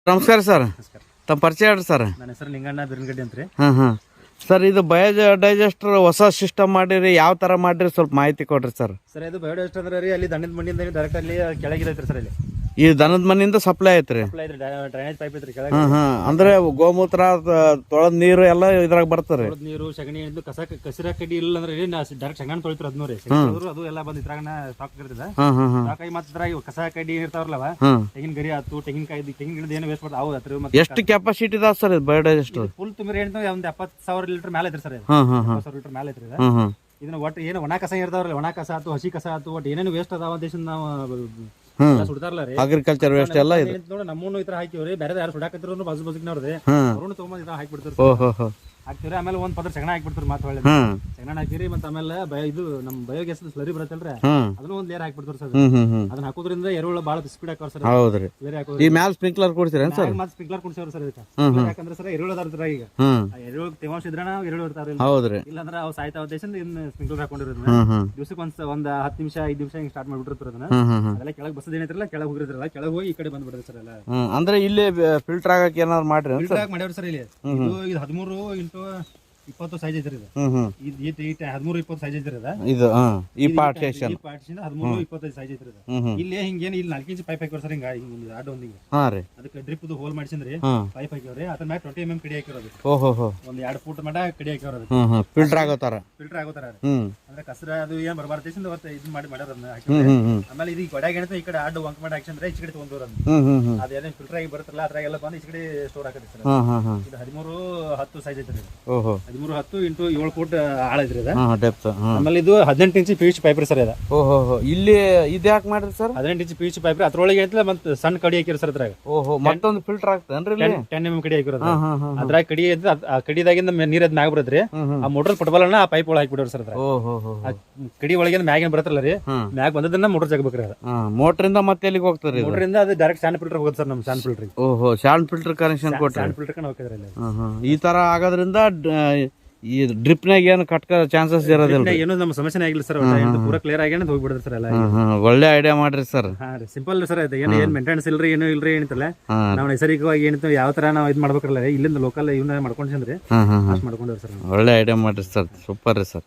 ನಮಸ್ಕಾರ ಸರ್. ನಮಸ್ಕಾರ. ತಮ್ಮ ಪರಿಚಯ ಹೇಳ್ರಿ ಸರ್. ನನ್ನ ಹೆಸರು ಲಿಂಗಣ್ಣ ಬಿರ್ನಗಡ್ಡಿ ಅಂತ ರೀ. ಸರ್, ಇದು ಬಯೋಡೈಜೆಸ್ಟರ್ ಹೊಸ ಸಿಸ್ಟಮ್ ಮಾಡಿರಿ, ಯಾವ ಥರ ಮಾಡಿರಿ ಸ್ವಲ್ಪ ಮಾಹಿತಿ ಕೊಡ್ರಿ ಸರ್. ಸರ್ ಇದು ಬಯೋಡೈಜೆಸ್ಟರ್ ಅಂದ್ರೆ ರೀ ಅಲ್ಲಿ ದಂಡದ ಮಣ್ಣಿಂದ ಡೈರೆಕ್ಟ್ ಅಲ್ಲಿ ಕೆಳಗಿರೈತ್ರಿ ಸರ್. ಇಲ್ಲಿ ಈ ದನದ ಮನೆಯಿಂದ ಸಪ್ಲೈ ಐತ್ರಿ. ಡ್ರೈನೇಜ್ ಪೈಪ್ ಐತ್ರಿ ಕೆಳಗೆ. ಅಂದ್ರೆ ಗೋಮೂತ್ರ ತೊಳೆದ ನೀರು ಎಲ್ಲ ಇದ್ರಾಗ ಬರ್ತಾರೆ. ನೀರು ಸಗಣಿ ಕಸಿರ ಕಡ್ಡಿ ಇಲ್ಲ ಅಂದ್ರೆ ಡೈರೆಕ್ಟ್ ಶಂಗಣ ತೊಳಿತಾರೆ ಅದನ್ನೂ ರೀ. ಅದು ಎಲ್ಲ ಬಂದು ಇದ್ರಾಗ ಸ್ಟಾಕ್ ಇರ್ತದೆ. ಸ್ಟಾಕ್ ಮತ್ತೆ ಇದ್ರಾಗ ಕಸ ಕಡ್ಡಿ ಇರ್ತಾವ್ರಲ್ಲವ, ತೆಂಗಿನ ಗರಿ ಆತು, ತೆಂಗಿನ ಗಿಡದ ಏನು ವೇಸ್ಟ್ ಮಾಡ್ತಾವ ಅವು ಅದ್ರ. ಎಷ್ಟು ಕೆಪಾಸಿಟಿ ಇದಾವ ಸರ್ ಇದು ಬಯೋಡೈಜೆಸ್ಟರ್? ಫುಲ್ ತುಂಬಿ ಏನಂತ ಒಂದು 70,000 ಲೀಟರ್ ಮೇಲೆ ಐತ್ರಿ ಸರ್. 70,000 ಲೀಟರ್ ಮೇಲೆ ಐತ್ರಿ. ಇದನ್ನ ಒಟ್ಟು ಏನು ಒಣ ಕಸ ಇರ್ತಾವ್ರಲ್ಲ, ಒಣ ಕಸ ಆತು, ಹಸಿ ಕಸ ಆತು, ಒಟ್ಟು ಏನೇನು ವೇಸ್ಟ್ ಅದಾವ ದೇಶದ ನಾವು ಸುಡ್ತಾರಲ್ಲ ರೀ, ಅಗ್ರಿಕಲ್ಚರ್ ವೇಸ್ಟ್ ಎಲ್ಲ ಇದೆ. ನೋಡಿ ನಮ್ಮನ್ನು ಈ ತರ ಹಾಕಿವ್ರಿ. ಬೇರೆ ಯಾರು ಸುಡಾಕತ್ತಿರೋ ಬಾಜು ಬಾಜುನವ್ರಿ ಅವ್ರನ್ನ ತಗೊಂಡ್ ಇದ್ರ ಹಾಕಿಬಿಡ್ತಾರೆ. ಹಾಕ್ತಿವ್ರಿ. ಆಮೇಲೆ ಒಂದ್ ಪದ್ರ ಸಗಣ ಹಾಕ್ಬಿಡ್ತಾರೆ. ಮತ್ತೆ ಒಳ್ಳೆ ಸಗಣ ಹಾಕಿರಿ. ಮತ್ತೆ ಆಮೇಲೆ ಇದು ನಮ್ ಬಯೋಗ್ಯಾಸ್ ಸ್ಲರಿ ಬರುತ್ತಲ್ರಿ, ಅದನ್ನ ಒಂದ್ ಲೇಯರ್ ಹಾಕ್ಬಿಡ್ತಾರೆ ಸರ್. ಅದನ್ನ ಹಾಕೋದ್ರಿಂದ ಎರೆಹುಳ ಬಾಳ ಸ್ಪೀಡ್ ಹಾಕೋರ್ ಸರ್. ಹೌದ್ರಿ. ಈ ಮ್ಯಾಲ ಸ್ಪ್ರಿಂಕ್ಲರ್ ಕೊಡ್ತೀರಾ ಸರ್? ಮತ್ತೆ ಸ್ಪ್ರಿಂಕ್ಲರ್ ಕೊಡ್ಸೇವ್ರಿ ಸರ್. ಇದಕ್ಕೆ ಯಾಕಂದ್ರೆ ಸರ್ ಎರೆಹುಳ ಅದಾರ ಈಗ. ಎರೆಹುಳ ತೇವಾಂಶ ಇದ್ರ ನಾವು ಎರೆಹುಳ ಇರ್ತಾರ. ಹೌದ್ರಿ. ಇಲ್ಲಾಂದ್ರೆ ಅವು ಸಾಯ್ತಾವ ದೇಶದಿಂದ ಇನ್ನು ಸ್ಪ್ರಿಂಕ್ಲರ್ ಹಾಕೊಂಡಿರೋದ್ರಿಂದ ದಿವಸಕ್ಕೆ ಒಂದ್ 10 ನಿಮಿಷ 5 ನಿಮಿಷ ಹಿಂಗ್ ಸ್ಟಾರ್ಟ್ ಮಾಡ್ಬಿಟ್ಟಿರ್ತಾರೆ. ಅದನ್ನ ಅದೆಲ್ಲ ಕೆಳಗೆ ಬಸದ ಏನೈತ್ರಲ್ಲ, ಕೆಳಗೆ ಹೋಗಿರ್ತಾರಲ್ಲ, ಕೆಳಗೆ ಹೋಗಿ ಈ ಕಡೆ ಬಂದ್ಬಿಡ್ತಾರೆ ಸರ್ ಎಲ್ಲ. ಅಂದ್ರೆ ಇಲ್ಲಿ ಫಿಲ್ಟರ್ ಆಗಕ್ಕೆ ಏನಾದ್ರು ಮಾಡ್ರಿ? ಫಿಲ್ಟರ್ ಆಗಿ ಮಾಡ್ಯಾವ್ರಿ ಸರ್. ಇಲ್ಲಿ ಇದು 13x20 ಸೈಜ್ ಐತ್ರಿ. ಇದು 13x20 ಸೈಜ್ ಐತ್ರಿ. ಇದು ಈ ಪಾರ್ಟಿಷನ್ 13x25 ಸೈಜ್ ಐತ್ರಿ. ಇಲ್ಲಿ ಹಿಂಗೇನು ಇಲ್ಲಿ 4 ಇಂಚ್ ಪೈಪ್ ಹಾಕಿವ್ರಿ ಸರ್. ಹಿಂಗ ಆಡ್ ಒಂದ್ ಹಿಂಗ ಅದಕ್ಕೆ ಡ್ರಿಪ್ ಹೋಲ್ ಮಾಡಿಸಿದ್ರಿ, ಪೈಪ್ ಹಾಕಿವ್ರಿ. ಅದ್ರ ಮ್ಯಾಗ 20 mm ಕಡಿ ಹಾಕಿರೋದು. ಒಂದ್ 2 ಫೂಟ್ ಮಟ ಕಡಿ ಹಾಕಿರೋದು. ಫಿಲ್ಟರ್ ಆಗೋತಾರ ಅಂದ್ರೆ ಕಸರ ಅದು ಏನ್ ಬರಬಾರ್ದು ಇದನ್ನ ಮಾಡ್ಯಾರ. ಆಮೇಲೆ ಇದು ಗೊಡ್ಯಾಗ ಏನಂತ ಈ ಕಡೆ ಆಡ್ ವಂಕ್ ಮಾಡಿ ಹಾಕ್ಸಂದ್ರೆ ಈಚೆ ಕಡೆ ತಗೊಂಡ್ರ ಅದೇನೇ ಫಿಲ್ಟರ್ ಆಗಿ ಬರುತ್ತಲ್ಲ, ಅದ್ರಾಗೆಲ್ಲ ಬಂದು ಈಚೆ ಕಡೆ ಸ್ಟೋರ್ ಹಾಕತ್ರಿ ಸರ್. ಇದು 13x10 ಸೈಜ್ ಐತ್ರಿ. 13x10 × 7 ಫೂಟ್ ಆಳ ಐತ್ರಿ. ಆಮೇಲೆ ಇದು 18 ಇಂಚ್ PVC ಪೈಪ್ ರೀ ಸರ್. ಇಲ್ಲಿ ಇದು ಯಾಕೆ ಮಾಡ್ರಿ ಸರ್? 18 inch PVC pipe. ಅದ್ರೊಳಗೆ ಐತಿಲ್ಲ ಮತ್ತೆ ಸಣ್ಣ ಕಡಿ ಹಾಕಿರಿ ಸರ್. ಅದ್ರಾಗ ಮತ್ತೊಂದು ಫಿಲ್ಟರ್ ಆಗ್ತೇನ್ರಿ? 10 mm ಕಡಿ ಹಾಕಿರೋದು. ಅದ್ರಾಗ ಕಡಿ ಐತಿ. ಆ ಕಡಿದಾಗಿಂದ ನೀರ್ ಅದ್ ಮ್ಯಾಗ ಬರತ್ರಿ. ಆ ಮೋಟರ್ ಪಟ್ಬಾಲನ್ನ ಆ ಪೈಪ್ ಒಳಗೆ ಹಾಕಿಬಿಡ್ರಿ ಸರ್. ಕಡಿ ಒಳಗೆ ಮ್ಯಾಗ ಬರತ್ತಲ್ಲ ರೀ, ಮ್ಯಾಗ ಬಂದದನ್ನ ಮೋಟರ್ ಜಗಬೇಕ್ರಿ. ಅದು ಮೋಟರ್ ಇಂದ ಮತ್ತೆ ಎಲ್ಲಿಗೆ ಹೋಗ್ತಾರೆ? ಮೋಟರ್ ಇಂದ ಅದು ಡೈರೆಕ್ಟ್ ಸ್ಯಾಂಡ್ ಫಿಲ್ಟರ್ ಹೋಗುತ್ತೆ ಸರ್. ನಮ್ and filter. And filter connection ಕೊಟ್ರೆ ಸ್ಯಾಂಡ್ ಫಿಲ್ಟರ್ ಕನ್ ಹೋಗ್ತದ್ರಿ. ಈ ತರ ಆಗೋದ್ರಿಂದ ಈ ಡ್ರಿಪ್ ನಾಗ ಏನು ಕಟ್ಕ ಚಾನ್ಸಸ್ ಇರೋದಿಲ್ಲ. ಏನು ನಮ್ಮ ಸಮಸ್ಯೆ ಆಗಿಲ್ಲ ಸರ್. ಪೂರಾ ಕ್ಲಿಯರ್ ಆಗಿ ಹೋಗ್ಬಿಡ್ರಿ ಸರ್ ಎಲ್ಲ. ಒಳ್ಳೆ ಐಡಿಯಾ ಮಾಡ್ರಿ ಸರ್. Simple sir. ಅದು ಏನ್ ಮೇಂಟೆನೆನ್ಸ್ ಇಲ್ರಿ, ಏನು ಇಲ್ರಿ. ಏನಿತ್ತಲ್ಲ ನಾವು ನೈಸರ್ಗಿಕವಾಗಿ ಏನಿತ್ತು ಯಾವ ತರ ನಾವು ಇದು ಮಾಡ್ಬೇಕಲ್ಲ, ಇಲ್ಲಿಂದ ಲೋಕಲ್ ಇವನ್ನ ಮಾಡ್ಕೊಂಡ್ರಿ ಅಷ್ಟು ಮಾಡ್ಕೊಂಡ್ರಿ ಸರ್. ಒಳ್ಳೆ ಐಡಿಯಾ ಮಾಡ್ರಿ ಸರ್. ಸೂಪರ್ ರೀ ಸರ್.